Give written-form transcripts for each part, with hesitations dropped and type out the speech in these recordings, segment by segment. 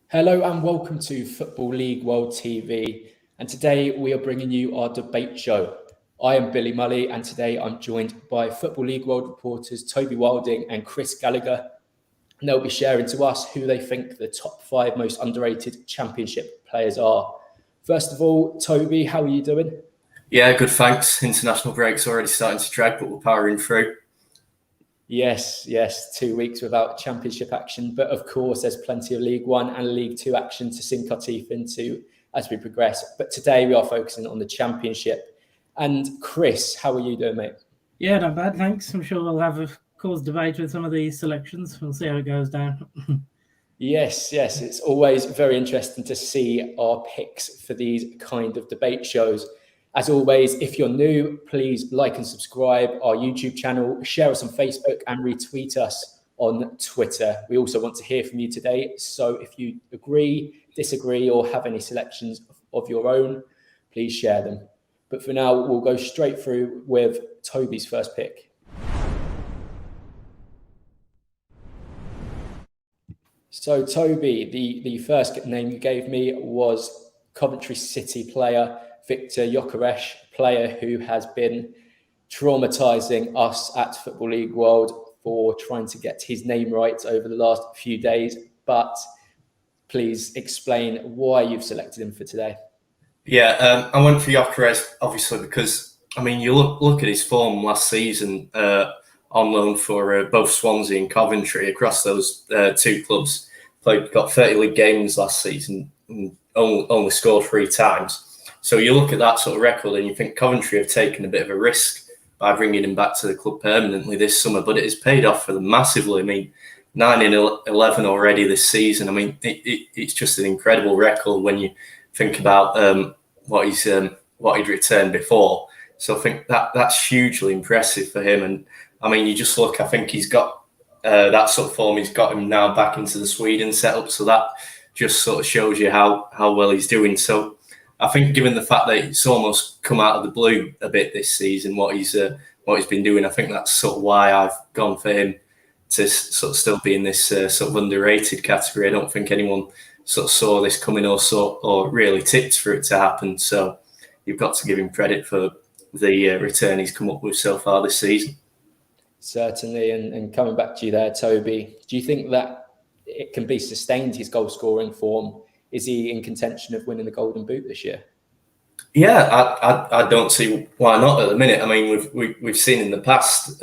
Hello and welcome to Football League World TV. And today we are bringing you our debate show. I am Billy Mulley, and today I'm joined by Football League World reporters Toby Wilding and Chris Gallagher. And they'll be sharing to us who they think the top 5 most underrated Championship players are. First of all, Toby, how are you doing? Yeah, good, thanks. International break's already starting to drag, but we're powering through. Yes, 2 weeks without Championship action. But of course, there's plenty of League One and League Two action to sink our teeth into as we progress. But today we are focusing on the Championship. And Chris, how are you doing, mate? Yeah, not bad, thanks. I'm sure we'll have a cause debate with some of these selections. We'll see how it goes down. Yes. It's always very interesting to see our picks for these kind of debate shows. As always, if you're new, please like and subscribe our YouTube channel, share us on Facebook and retweet us on Twitter. We also want to hear from you today. So if you agree, disagree, or have any selections of your own, please share them. But for now, we'll go straight through with Toby's first pick. So Toby, the first name you gave me was Coventry City player Viktor Gyökeres, player who has been traumatising us at Football League World for trying to get his name right over the last few days. But please explain why you've selected him for today. Yeah, I went for Gyökeres, obviously, because, you look at his form last season on loan for both Swansea and Coventry across those two clubs. Got 30 league games last season and only scored 3 times. So you look at that sort of record and you think Coventry have taken a bit of a risk by bringing him back to the club permanently this summer, but it has paid off for them massively. 9 in 11 already this season. It's just an incredible record when you think about what he'd returned before. So I think that's hugely impressive for him. And you just look, I think he's got that sort of form. He's got him now back into the Sweden setup. So that just sort of shows you how well he's doing. So I think, given the fact that it's almost come out of the blue a bit this season, what he's been doing, I think that's sort of why I've gone for him to sort of still be in this sort of underrated category. I don't think anyone sort of saw this coming or really tipped for it to happen. So you've got to give him credit for the return he's come up with so far this season. Certainly, and coming back to you there, Toby, do you think that it can be sustained, his goal scoring form? Is he in contention of winning the Golden Boot this year? Yeah, I don't see why not at the minute. We've seen in the past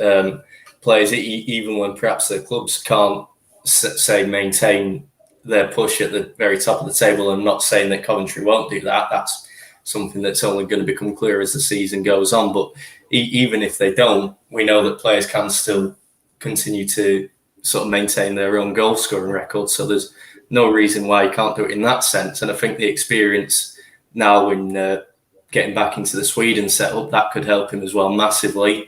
players, even when perhaps their clubs can't say maintain their push at the very top of the table. I'm not saying that Coventry won't do that. That's something that's only going to become clear as the season goes on. But even if they don't, we know that players can still continue to sort of maintain their own goal scoring record. So there's no reason why you can't do it in that sense. And I think the experience now in getting back into the Sweden setup, that could help him as well massively.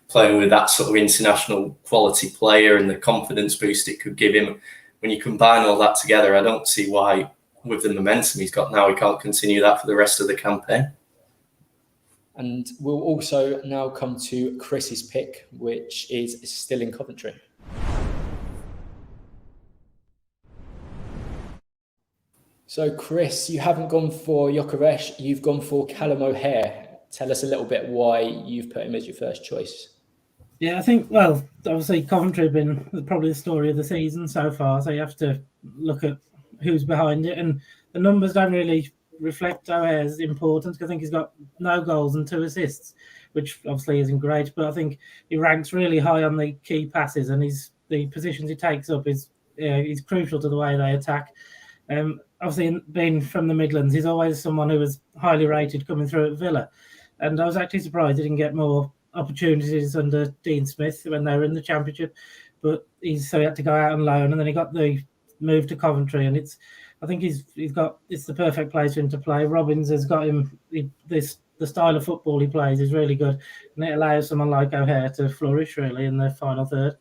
Playing with that sort of international quality player and the confidence boost it could give him. When you combine all that together, I don't see why, with the momentum he's got now, he can't continue that for the rest of the campaign. And we'll also now come to Chris's pick, which is still in Coventry. So, Chris, you haven't gone for Gyökeres, you've gone for Callum O'Hare. Tell us a little bit why you've put him as your first choice. Yeah, I think, obviously Coventry have been probably the story of the season so far, so you have to look at who's behind it, and the numbers don't really reflect O'Hare's importance. I think he's got no goals and 2 assists, which obviously isn't great, but I think he ranks really high on the key passes, and the positions he takes up is crucial to the way they attack. Obviously, being from the Midlands, he's always someone who was highly rated coming through at Villa. And I was actually surprised he didn't get more opportunities under Dean Smith when they were in the Championship. But so he had to go out on loan, and then he got the move to Coventry. And it's the perfect place for him to play. Robbins has got him, the style of football he plays is really good. And it allows someone like O'Hare to flourish, really, in the final third.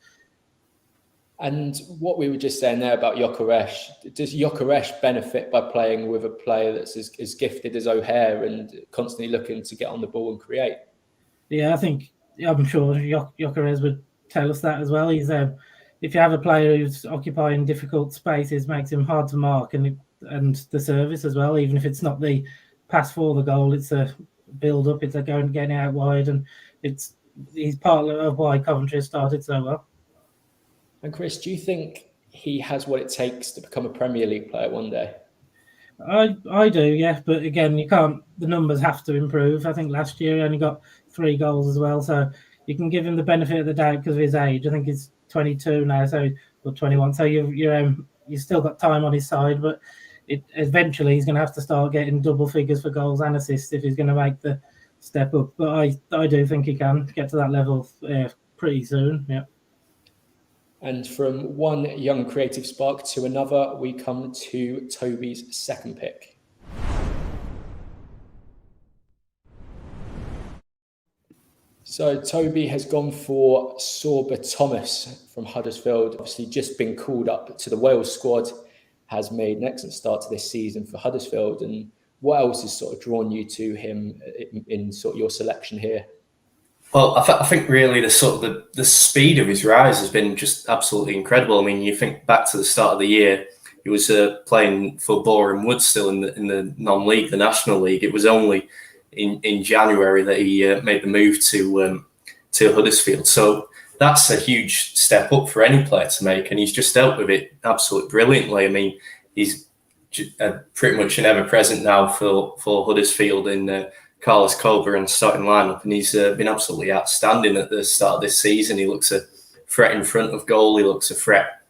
And what we were just saying there about Gyökeres, does Gyökeres benefit by playing with a player that's as gifted as O'Hare and constantly looking to get on the ball and create? Yeah, I'm sure Gyökeres would tell us that as well. if you have a player who's occupying difficult spaces, makes him hard to mark, and the service as well. Even if it's not the pass for the goal, it's a build up, it's a going getting out wide, and he's part of why Coventry has started so well. And Chris, do you think he has what it takes to become a Premier League player one day? I do, yeah, but again, you can't. The numbers have to improve. I think last year he only got 3 goals as well, so you can give him the benefit of the doubt because of his age. I think he's 22 now, or 21. So you've still got time on his side, but eventually he's going to have to start getting double figures for goals and assists if he's going to make the step up. But I do think he can get to that level pretty soon. Yeah. And from one young creative spark to another, we come to Toby's second pick. So Toby has gone for Sorba Thomas from Huddersfield. Obviously just been called up to the Wales squad, has made an excellent start to this season for Huddersfield. And what else has sort of drawn you to him in sort of your selection here? Well, I think really the speed of his rise has been just absolutely incredible. I mean, you think back to the start of the year, he was playing for Boreham Wood still in the non-league, the National League. It was only in January that he made the move to Huddersfield. So that's a huge step up for any player to make, and he's just dealt with it absolutely brilliantly. I mean, he's pretty much an ever-present now for Huddersfield in Carlos Colburn starting lineup, and he's been absolutely outstanding at the start of this season. He looks a threat in front of goal. He looks a threat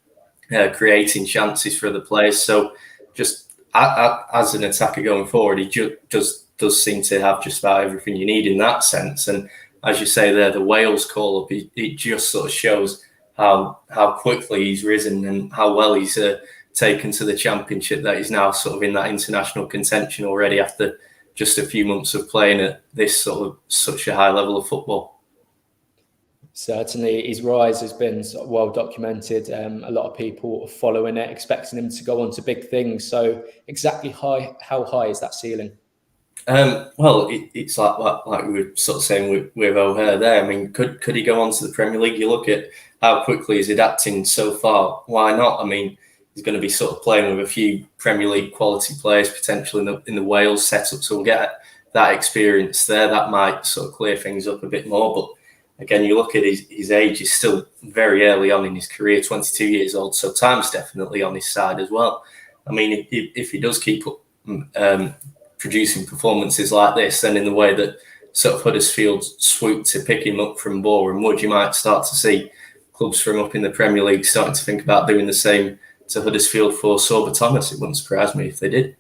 creating chances for other players. So just as an attacker going forward, he does seem to have just about everything you need in that sense. And as you say there, the Wales call-up, it just sort of shows how quickly he's risen and how well he's taken to the Championship, that he's now sort of in that international contention already after just a few months of playing at this sort of such a high level of football. Certainly, his rise has been sort of well documented. A lot of people are following it, expecting him to go on to big things. So, exactly how high is that ceiling? Well, it's like we were sort of saying with O'Hare there. I mean, could he go on to the Premier League? You look at how quickly he's adapting so far. Why not? I mean, he's going to be sort of playing with a few Premier League quality players potentially in the Wales setup, so we'll get that experience there. That might sort of clear things up a bit more. But again, you look at his age; he's still very early on in his career, 22 years old. So time's definitely on his side as well. I mean, if he does keep up producing performances like this, then in the way that sort of Huddersfield swooped to pick him up from Boreham Wood, you might start to see clubs from up in the Premier League starting to think about doing the same to Huddersfield for Sorba Thomas. It wouldn't surprise me if they did.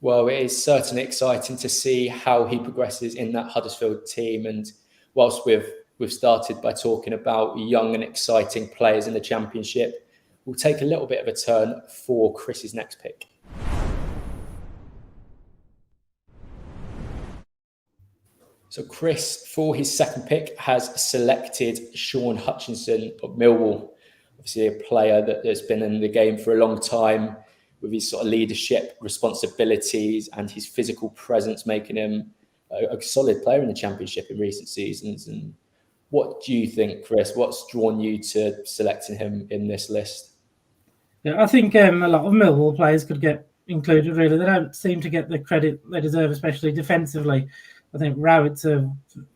Well, it is certainly exciting to see how he progresses in that Huddersfield team. And whilst we've started by talking about young and exciting players in the Championship, we'll take a little bit of a turn for Chris's next pick. So Chris, for his second pick, has selected Shaun Hutchinson of Millwall. Obviously a player that has been in the game for a long time, with his sort of leadership responsibilities and his physical presence, making him a solid player in the Championship in recent seasons. And what do you think, Chris? What's drawn you to selecting him in this list? Yeah, I think a lot of Millwall players could get included, really. They don't seem to get the credit they deserve, especially defensively. I think Rowett's a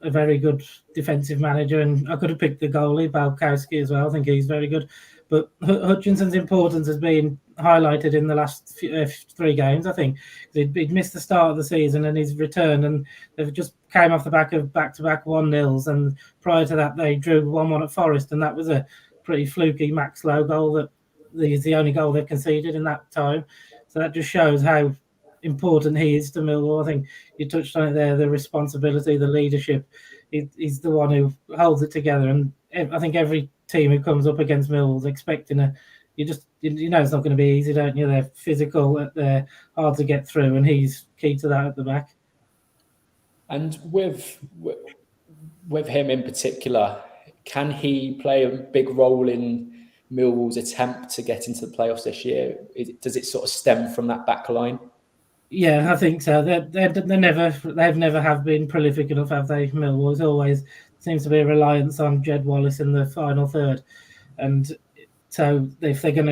very good defensive manager, and I could have picked the goalie, Balkowski, as well. I think he's very good. But Hutchinson's importance has been highlighted in the last 3 games, I think. He'd missed the start of the season and he's returned, and they've just came off the back of back-to-back 1-0s. And prior to that, they drew 1-1 at Forest, and that was a pretty fluky Max Lowe goal that is the only goal they've conceded in that time. So that just shows how important he is to Millwall. I think you touched on it there, the responsibility, the leadership. He's the one who holds it together, and I think every team who comes up against Millwall is expecting you know it's not going to be easy, don't you? They're physical, they're hard to get through, and he's key to that at the back. And with him in particular, can he play a big role in Millwall's attempt to get into the playoffs this year? Does it sort of stem from that back line? Yeah, I think so. They've never have been prolific enough, have they? Millwall. Always seems to be a reliance on Jed Wallace in the final third. And so if they're going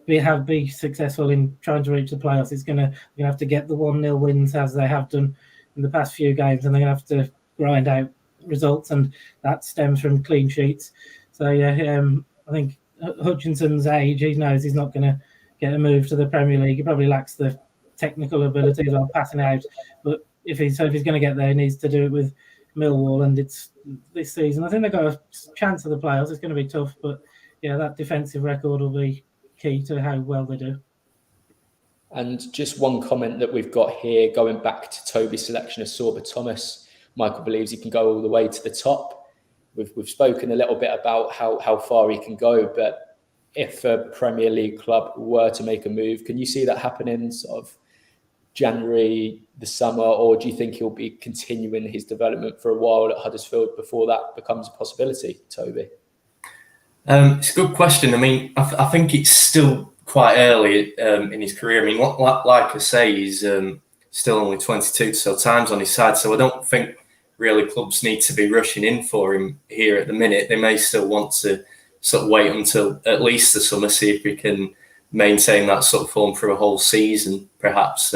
to be successful in trying to reach the playoffs, they're going to have to get the 1-0 wins as they have done in the past few games, and they're going to have to grind out results, and that stems from clean sheets. So I think Hutchinson's age, he knows he's not going to get a move to the Premier League. He probably lacks the technical ability as well, passing out. But if he's going to get there, he needs to do it with Millwall, and it's this season. I think they've got a chance of the playoffs. It's going to be tough, but yeah, that defensive record will be key to how well they do. And just one comment that we've got here, going back to Toby's selection of Sorba Thomas. Michael believes he can go all the way to the top. We've spoken a little bit about how far he can go, but if a Premier League club were to make a move, can you see that happening sort of January, the summer, or do you think he'll be continuing his development for a while at Huddersfield before that becomes a possibility, Toby? It's a good question. I mean, I think it's still quite early in his career. I mean, like I say, he's still only 22, so time's on his side. So I don't think really clubs need to be rushing in for him here at the minute. They may still want to sort of wait until at least the summer, see if we can maintain that sort of form for a whole season, perhaps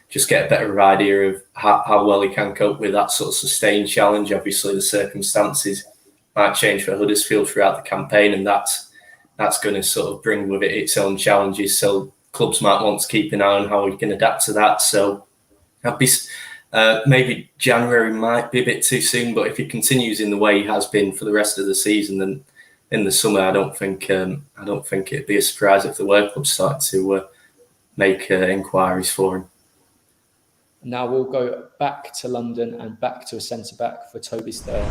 just get a better idea of how well he can cope with that sort of sustained challenge. Obviously, the circumstances might change for Huddersfield throughout the campaign, and that's going to sort of bring with it its own challenges. So clubs might want to keep an eye on how we can adapt to that. So I'd be maybe January might be a bit too soon, but if he continues in the way he has been for the rest of the season, then in the summer, I don't think it'd be a surprise if the world clubs start to make inquiries for him. Now we'll go back to London and back to a centre back for Toby's third.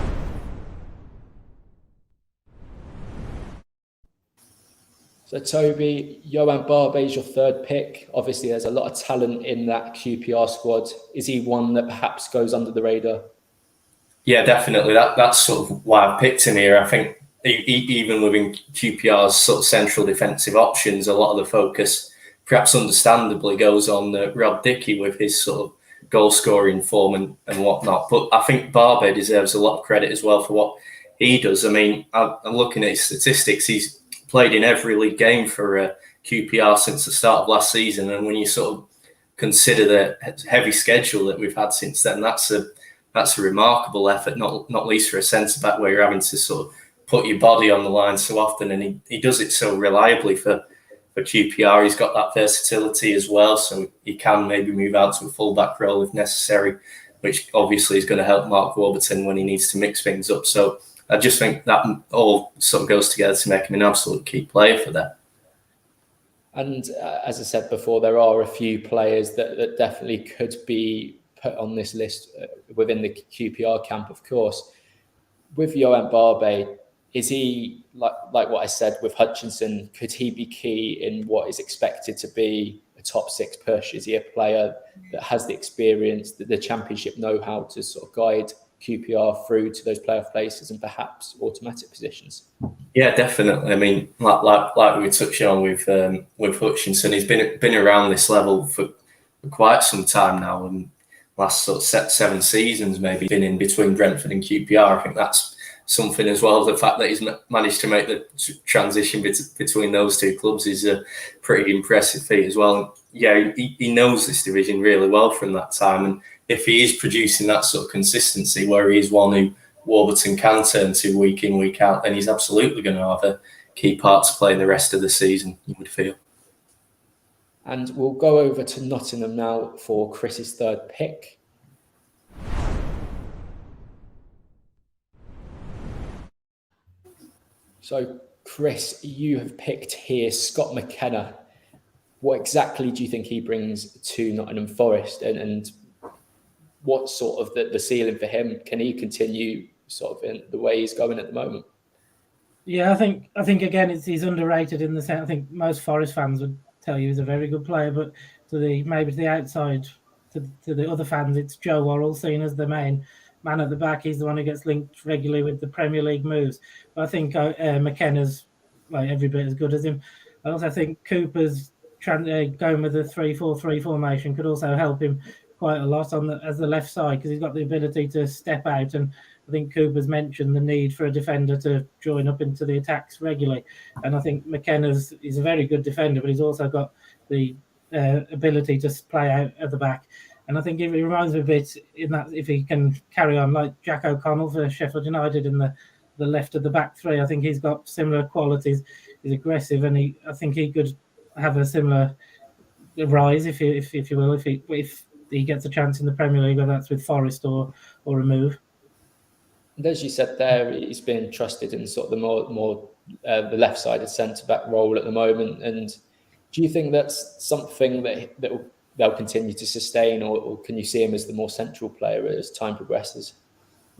So Toby, Yohan Barbe is your third pick. Obviously, there's a lot of talent in that QPR squad. Is he one that perhaps goes under the radar? Yeah, definitely. That's sort of why I picked him here. I think even within QPR's sort of central defensive options, a lot of the focus, perhaps understandably, goes on Rod Dickey with his sort of goal-scoring form and whatnot. But I think Barbe deserves a lot of credit as well for what he does. I mean, I'm looking at his statistics. He's played in every league game for QPR since the start of last season, and when you sort of consider the heavy schedule that we've had since then, that's a remarkable effort. Not least for a centre back, where you're having to sort of put your body on the line so often, and he does it so reliably for QPR. He's got that versatility as well, so he can maybe move out to a full-back role if necessary, which obviously is going to help Mark Warburton when he needs to mix things up. So I just think that all sort of goes together to make him an absolute key player for that. And as I said before, there are a few players that definitely could be put on this list within the QPR camp, of course. With Yohan Barbe, is he, like what I said with Hutchinson, could he be key in what is expected to be a top six push? Is he a player that has the experience, the championship know-how to sort of guide QPR through to those playoff places and perhaps automatic positions? Yeah, definitely. I mean, like we touched on with Hutchinson, he's been around this level for quite some time now, and last sort of 7 seasons maybe been in between Brentford and QPR. I think that's something as well. The fact that he's managed to make the transition between those two clubs is a pretty impressive feat as well. Yeah, he knows this division really well from that time, and if he is producing that sort of consistency where he is one who Warburton can turn to week in, week out, then he's absolutely going to have a key part to play in the rest of the season, you would feel. And we'll go over to Nottingham now for Chris's third pick. So, Chris, you have picked here Scott McKenna. What exactly do you think he brings to Nottingham Forest, and what sort of the ceiling for him? Can he continue sort of in the way he's going at the moment? Yeah, I think again he's underrated in the sense. I think most Forest fans would tell you he's a very good player, but to the outside, to the other fans, it's Joe Worrell seen as the main man at the back. He's the one who gets linked regularly with the Premier League moves. But I think McKenna's like every bit as good as him. I also think Cooper's going with the 3-4-3 formation could also help him quite a lot as the left side, because he's got the ability to step out and I think Cooper's mentioned the need for a defender to join up into the attacks regularly, and I think McKenna's is a very good defender, but he's also got the ability to play out at the back. And I think it reminds me a bit in that if he can carry on like Jack O'Connell for Sheffield United in the left of the back three, I think he's got similar qualities. He's aggressive, and I think he could have a similar rise, if you will, if he gets a chance in the Premier League, whether that's with Forest or a move. And as you said there, he's been trusted in sort of the more the left-sided centre-back role at the moment. And do you think that's something that they'll continue to sustain, or can you see him as the more central player as time progresses?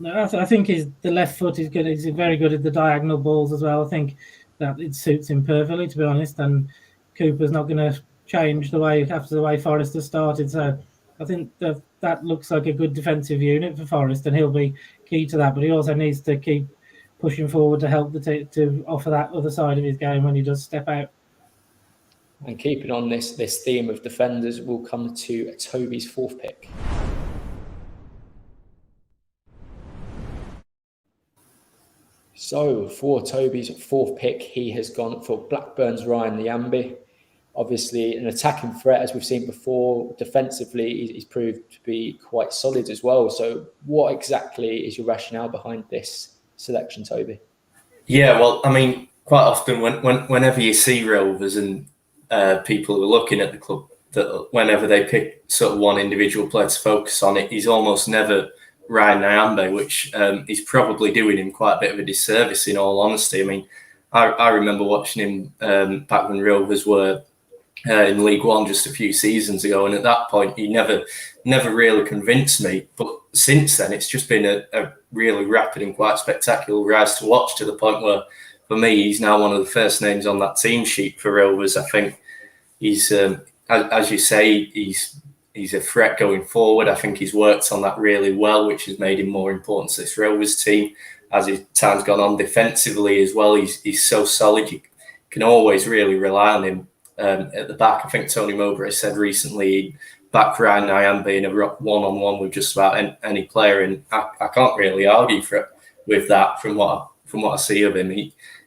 No, I think the left foot is good. He's very good at the diagonal balls as well. I think that it suits him perfectly, to be honest. And Cooper's not going to change after the way Forest has started. So I think that looks like a good defensive unit for Forest, and he'll be key to that. But he also needs to keep pushing forward to help to offer that other side of his game when he does step out. And keeping on this theme of defenders, we'll come to Toby's fourth pick. So for Toby's fourth pick, he has gone for Blackburn's Ryan Nyambe. Obviously, an attacking threat, as we've seen before. Defensively, he's proved to be quite solid as well. So what exactly is your rationale behind this selection, Toby? Yeah, well, I mean, quite often whenever you see Rovers and people who are looking at the club, that whenever they pick sort of one individual player to focus on, he's almost never Ryan Nyambe, which is probably doing him quite a bit of a disservice, in all honesty. I mean, I remember watching him back when Rovers were in League One just a few seasons ago, and at that point he never really convinced me. But since then, it's just been a really rapid and quite spectacular rise to watch, to the point where, for me, he's now one of the first names on that team sheet for Rovers. I think he's, as you say, he's a threat going forward. I think he's worked on that really well, which has made him more important to this Rovers team as his time's gone on. Defensively as well, he's so solid. You can always really rely on him at the back. I think Tony Mowbray said recently he'd back Ryan Nyambe in a one-on-one with just about any player, and I can't really argue with that from what I see of him.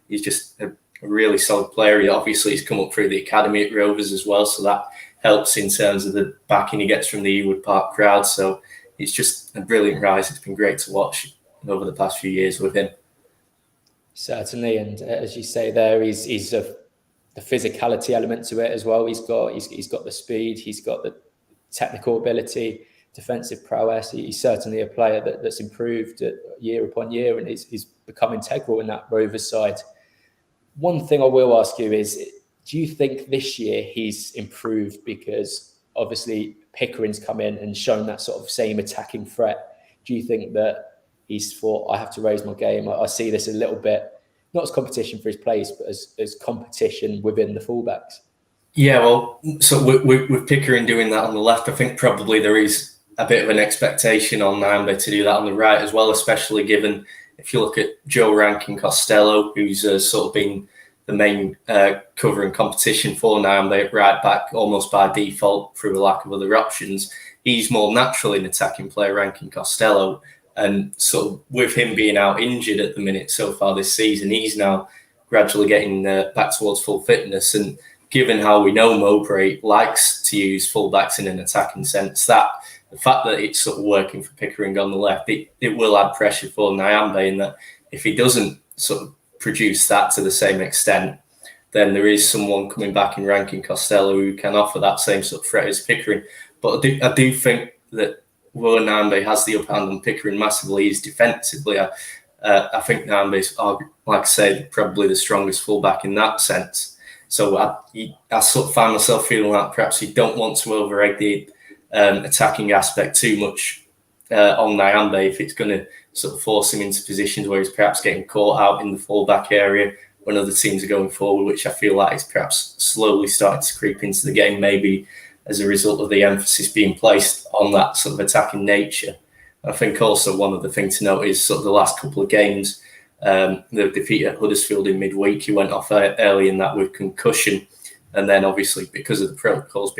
He's just a really solid player. Obviously, he's come up through the academy at Rovers as well, so that helps in terms of the backing he gets from the Ewood Park crowd. So it's just a brilliant rise. It's been great to watch over the past few years with him. Certainly, and as you say there, he's the physicality element to it as well. He's got the speed, he's got the technical ability, defensive prowess. He's certainly a player that's improved year upon year, and he's become integral in that Rovers side. One thing I will ask you is, do you think this year he's improved because obviously Pickering's come in and shown that sort of same attacking threat? Do you think that he's thought, I have to raise my game? I see this a little bit, not as competition for his place, but as competition within the fullbacks? Yeah, well, so with Pickering doing that on the left, I think probably there is a bit of an expectation on Nyambe to do that on the right as well, especially given if you look at Joe Rankin Costello, who's sort of been the main covering competition for Nyambe at right back almost by default through a lack of other options. He's more naturally an attacking player, Rankin Costello. And so with him being out injured at the minute so far this season, he's now gradually getting back towards full fitness. And given how we know Mowbray likes to use fullbacks in an attacking sense, that the fact that it's sort of working for Pickering on the left, it will add pressure for Nyambe, in that if he doesn't sort of produce that to the same extent, then there is someone coming back in Rankin Costello who can offer that same sort of threat as Pickering. But I do think that where Nyambe has the upper hand on Pickering massively is defensively. I think Nyambe's, like I said, probably the strongest fullback in that sense. So I sort of find myself feeling like perhaps you don't want to over-egg the attacking aspect too much on Nyambe if it's going to sort of force him into positions where he's perhaps getting caught out in the fullback area when other teams are going forward, which I feel like is perhaps slowly starting to creep into the game, maybe as a result of the emphasis being placed on that sort of attacking nature. I think also one other thing to note is sort of the last couple of games, the defeat at Huddersfield in midweek, he went off early in that with concussion, and then obviously because of the protocols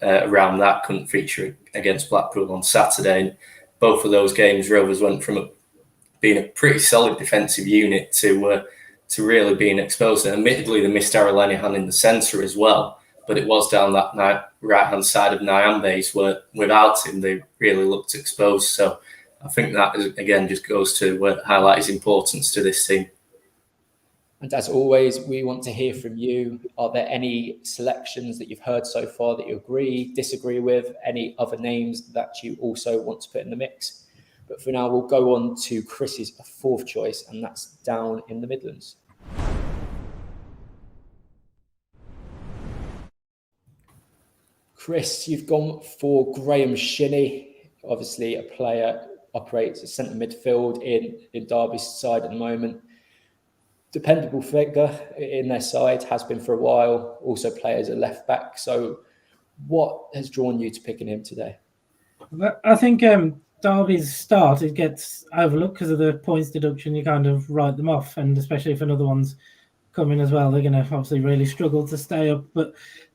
around that, couldn't feature against Blackburn on Saturday. And both of those games, Rovers went from a being a pretty solid defensive unit to really being exposed. And admittedly, they missed Aaron Lenihan in the centre as well, but it was down that right-hand side of Nyambe's where without him, they really looked exposed. So I think that, again, just goes to highlight his importance to this team. And as always, we want to hear from you. Are there any selections that you've heard so far that you agree, disagree with? Any other names that you also want to put in the mix? But for now, we'll go on to Chris's fourth choice, and that's down in the Midlands. Chris, you've gone for Graham Shinnie, obviously a player operates as centre midfield in Derby's side at the moment. Dependable figure in their side, has been for a while, also plays a left back. So what has drawn you to picking him today? I think Derby's start, it gets overlooked because of the points deduction. You kind of write them off, and especially if another one's coming as well, they're going to obviously really struggle to stay up. But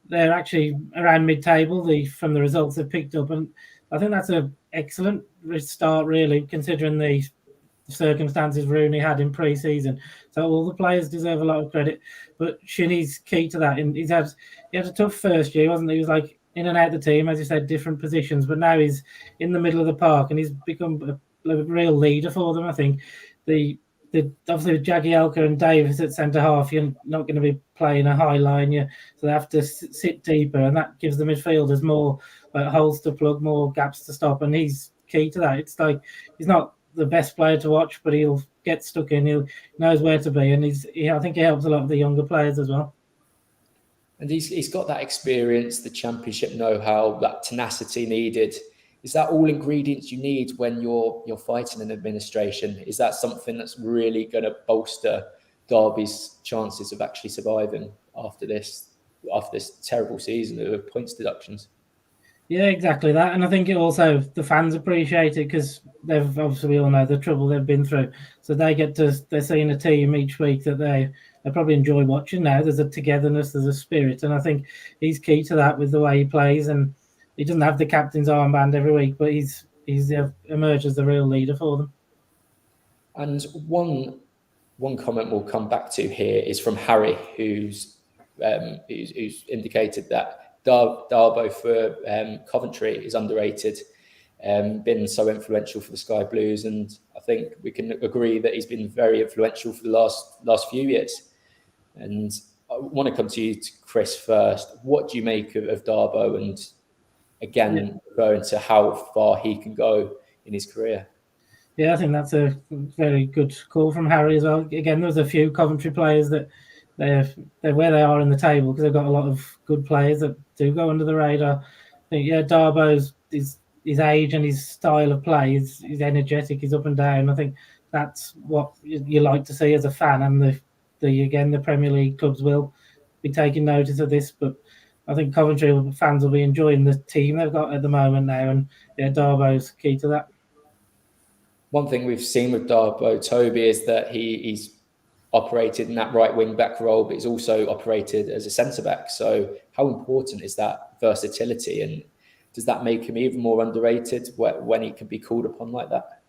they're actually around mid-table from the results they've picked up, and I think that's an excellent start, really, considering the circumstances Rooney had in pre-season. So all the players deserve a lot of credit, but Shinnie's key to that. And he had a tough first year, wasn't he? He was like in and out of the team, as you said, different positions, but now he's in the middle of the park and he's become a real leader for them. I think obviously with Jagielka and Davis at centre half, you're not going to be playing a high line, so they have to sit deeper, and that gives the midfielders more holes to plug, more gaps to stop, and he's key to that. It's like he's not the best player to watch, but he'll get stuck in. He knows where to be, and I think he helps a lot of the younger players as well. And he's got that experience, the championship know-how, that tenacity needed. Is that all ingredients you need when you're fighting an administration? Is that something that's really going to bolster Derby's chances of actually surviving after this terrible season of points deductions? Yeah, exactly that. And I think the fans appreciate it because they've obviously, we all know the trouble they've been through. So they're seeing a team each week that they probably enjoy watching now. There's a togetherness, there's a spirit. And I think he's key to that with the way he plays. And he doesn't have the captain's armband every week, but he's emerged as the real leader for them. And one comment we'll come back to here is from Harry, who's indicated that Darbo for Coventry is underrated, been so influential for the Sky Blues, and I think we can agree that he's been very influential for the last few years. And I want to come to you, Chris, first. What do you make of Darbo, and again, referring to how far he can go in his career? Yeah, I think that's a very good call from Harry as well. Again, there's a few Coventry players that they're where they are in the table because they've got a lot of good players that do go under the radar. I think, Darbo's his age and his style of play, he's energetic, he's up and down. I think that's what you like to see as a fan, and the Premier League clubs will be taking notice of this. But I think Coventry fans will be enjoying the team they've got at the moment now, and Darbo's key to that. One thing we've seen with Darbo, Toby, is that he's operated in that right wing back role, but he's also operated as a centre back. So how important is that versatility, and does that make him even more underrated when he can be called upon like that?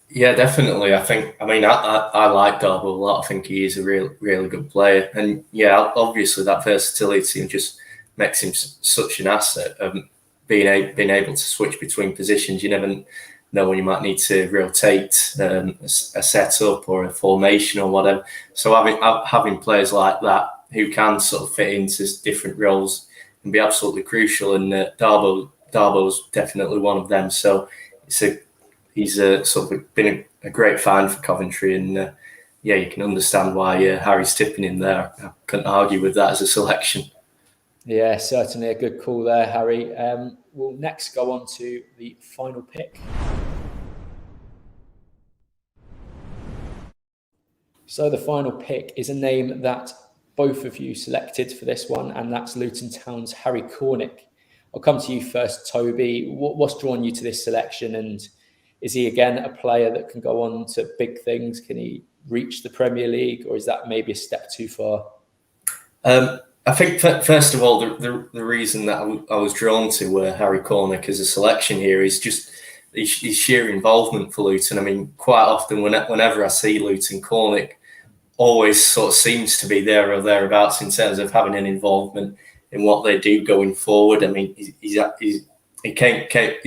Yeah, definitely. I like Darbo a lot. I think he is a really good player, and obviously that versatility just makes him such an asset. Being able to switch between positions, you never know when you might need to rotate a setup or a formation or whatever. So having players like that who can sort of fit into different roles can be absolutely crucial. And Darbo's definitely one of them. So he's sort of been a great find for Coventry, and you can understand why Harry's tipping him there. I couldn't argue with that as a selection. Yeah, certainly a good call there, Harry. We'll next go on to the final pick. So the final pick is a name that both of you selected for this one, and that's Luton Town's Harry Cornick. I'll come to you first, Toby. What's drawn you to this selection, and is he again a player that can go on to big things? Can he reach the Premier League, or is that maybe a step too far? I think first of all, the reason that I was drawn to Harry Cornick as a selection here is just his sheer involvement for Luton. I mean, quite often whenever I see Luton, Cornick always sort of seems to be there or thereabouts in terms of having an involvement in what they do going forward. I mean, he's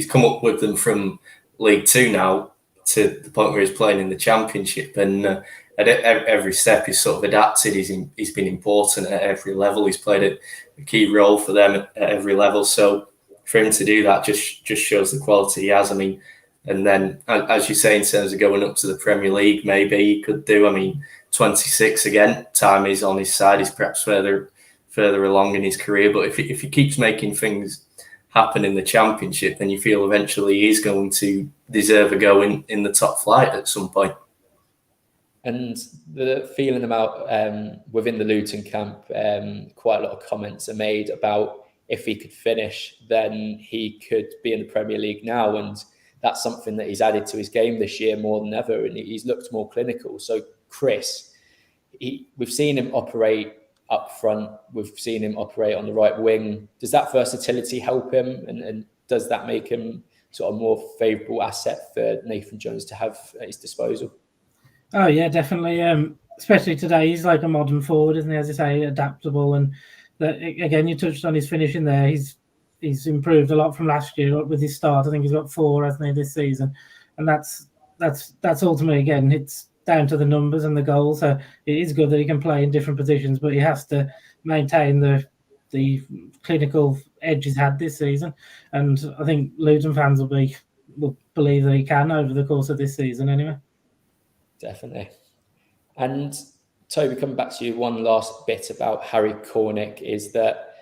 come up with them from League Two now to the point where he's playing in the Championship, and at every step he's sort of adapted. He's been important at every level. He's played a key role for them at every level. So for him to do that just shows the quality he has. I mean, and then as you say, in terms of going up to the Premier League, maybe he could do. I mean, 26 again. Time is on his side. He's perhaps further along in his career. But if he keeps making things happen in the Championship, then you feel eventually he's going to deserve a go in the top flight at some point. And the feeling about within the Luton camp, quite a lot of comments are made about if he could finish, then he could be in the Premier League now. And that's something that he's added to his game this year more than ever. And he's looked more clinical. So Chris, we've seen him operate up front. We've seen him operate on the right wing. Does that versatility help him? And does that make him sort of more favourable asset for Nathan Jones to have at his disposal? Oh, yeah, definitely. Especially today, he's like a modern forward, isn't he? As you say, adaptable. And again, you touched on his finishing there. He's improved a lot from last year with his start. I think he's got 4, hasn't he, this season? And that's ultimately, again, it's down to the numbers and the goals. So it is good that he can play in different positions, but he has to maintain the clinical edge he's had this season. And I think Luton fans will believe that he can over the course of this season anyway. Definitely. And Toby, coming back to you, one last bit about Harry Cornick is that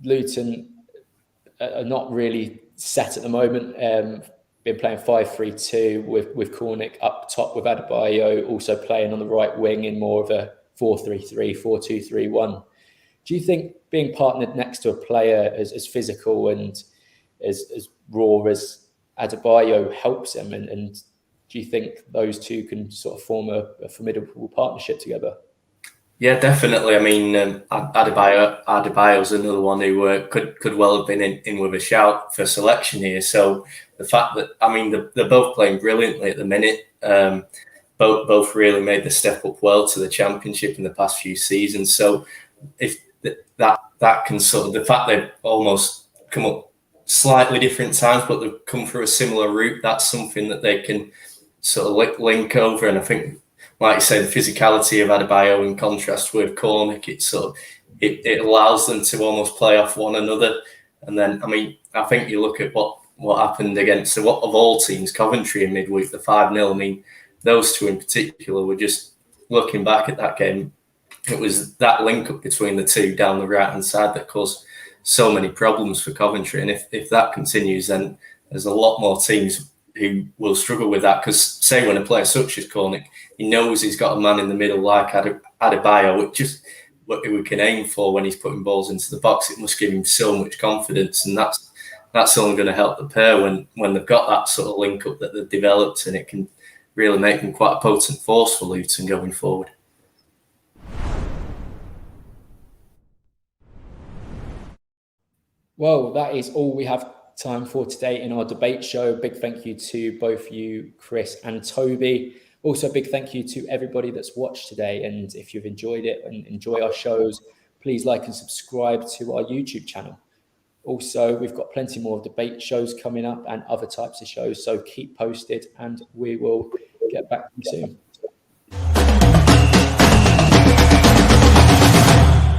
Luton are not really set at the moment. Been playing 5-3-2 with Cornick up top with Adebayo, also playing on the right wing in more of a 4-3-3, 4-2-3-1. Do you think being partnered next to a player as physical and as raw as Adebayo helps him? And do you think those two can sort of form a formidable partnership together? Yeah, definitely. I mean, Adebayo's another one who could well have been in with a shout for selection here. So the fact that, I mean, they're both playing brilliantly at the minute. Both really made the step up well to the Championship in the past few seasons. So if that can sort of, the fact they've almost come up slightly different times, but they've come through a similar route, that's something that they can sort of link over. And I think, like you say, the physicality of Adebayo in contrast with Cornick, it allows them to almost play off one another. And then, I mean, I think you look at what happened against, of all teams, Coventry in midweek, the 5-0. I mean, those two in particular were just, looking back at that game, it was that link up between the two down the right hand side that caused so many problems for Coventry. And if that continues, then there's a lot more teams who will struggle with that. Because say when a player such as Cornick, he knows he's got a man in the middle like Adebayo, which just what we can aim for when he's putting balls into the box. It must give him so much confidence, and that's only going to help the pair when they've got that sort of link up that they've developed, and it can really make them quite a potent force for Luton going forward. Well, that is all we have time for today in our debate show. Big thank you to both you, Chris and Toby. Also, big thank you to everybody that's watched today. And if you've enjoyed it and enjoy our shows, please like and subscribe to our YouTube channel. Also, we've got plenty more debate shows coming up and other types of shows. So keep posted and we will get back to you soon.